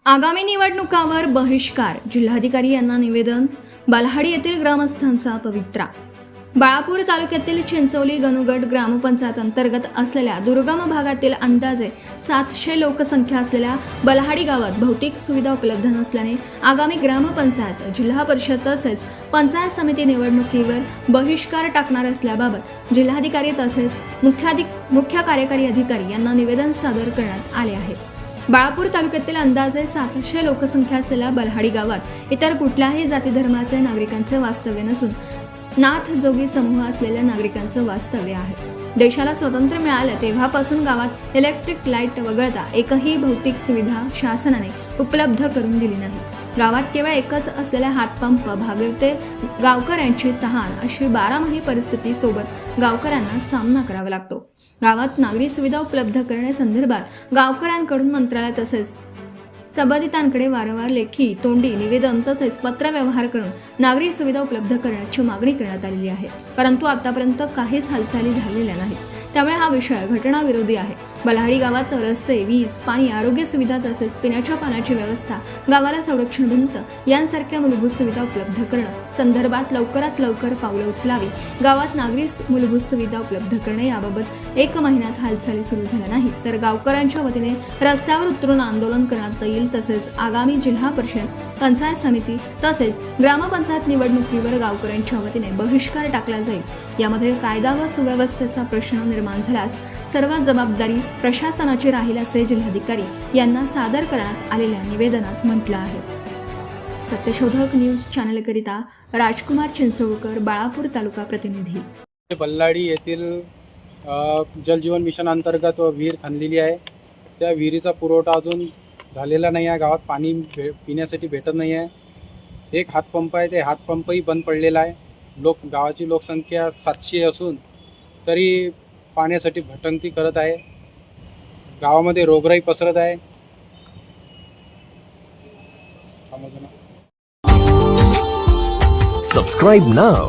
आगामी निवडणुकांवर बहिष्कार, जिल्हाधिकारी यांना निवेदन. बालहाडी येथील ग्रामस्थांचा पवित्रा. बाळापूर तालुक्यातील चिंचोली गणुगट ग्रामपंचायत अंतर्गत असलेल्या दुर्गम भागातील अंदाजे 700 लोकसंख्या असलेल्या बलहाडी गावात भौतिक सुविधा उपलब्ध नसल्याने आगामी ग्रामपंचायत, जिल्हा परिषद तसेच पंचायत समिती निवडणुकीवर बहिष्कार टाकणार असल्याबाबत जिल्हाधिकारी तसेच मुख्य कार्यकारी अधिकारी यांना निवेदन सादर करण्यात आले आहे. बाळापूर तालुक्यातील अंदाजे 700 लोकसंख्या असलेल्या बलहाडी गावात इतर कुठल्याही जाती धर्माचे नागरिकांचे वास्तव्य नसून नाथजोगी समूह असलेल्या नागरिकांचं वास्तव्य आहे. देशाला स्वातंत्र्य मिळालं तेव्हापासून गावात इलेक्ट्रिक लाईट वगळता एकही भौतिक सुविधा शासनाने उपलब्ध करून दिली नाही. गावात केवळ एकच असलेल्या हातपंप भागवते गावकऱ्यांची तहान अशी 12माही परिस्थिती सोबत गावकऱ्यांना सामना करावा लागतो. गावात नागरी सुविधा उपलब्ध करण्यासंदर्भात गावकऱ्यांकडून मंत्रालय तसेच संबंधितांकडे वारंवार लेखी, तोंडी निवेदन तसेच पत्रव्यवहार करून नागरी सुविधा उपलब्ध करण्याची मागणी करण्यात आलेली आहे. परंतु आतापर्यंत काहीच हालचाली झालेल्या नाहीत. त्यामुळे हा विषय घटनाविरोधी आहे. बलहाडी गावात रस्ते, वीज, पाणी, आरोग्य सुविधा तसेच पिण्याच्या पाण्याची व्यवस्था, गावाला संरक्षण भिंत यांसारख्या मूलभूत सुविधा उपलब्ध करणं संदर्भात लवकरात लवकर पावलं उचलावी. गावात नागरी मूलभूत सुविधा उपलब्ध करणे याबाबत 1 महिन्यात हालचाली सुरू झाल्या नाही तर गावकऱ्यांच्या वतीने रस्त्यावर उतरून आंदोलन करण्यात येईल. तसेच आगामी जिल्हा परिषद, पंचायत समिती तसेच ग्रामपंचायत निवडणुकीवर गावकऱ्यांच्या वतीने बहिष्कार टाकला जाईल. यामध्ये कायदा व सुव्यवस्थेचा प्रश्न निर्माण झाल्यास सर्व जबाबदारी प्रशासनाची राहील असे जिल्हाधिकारी यांना सादर करण्यात आलेल्या निवेदनात म्हटलं आहे. सत्यशोधक न्यूज चॅनलकरिता राजकुमार चिंचोळकर, बाळापूर तालुका प्रतिनिधी. बल्लाडी येथील जलजीवन मिशन अंतर्गत विहीर खणलेली आहे. त्या विहिरीचा पुरवठा अजून झालेला नाही आहे. गावात पाणी पिण्यासाठी भेटत नाही आहे. एक हातपंप आहे, ते हातपंपही बंद पडलेला आहे. गावाची लोकसंख्या 700 असून तरी पाण्यासाठी भटकंती करत आहे. गावामध्ये रोगराई पसरत आहे. Subscribe now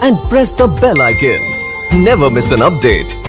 and press the bell icon. Never miss an update.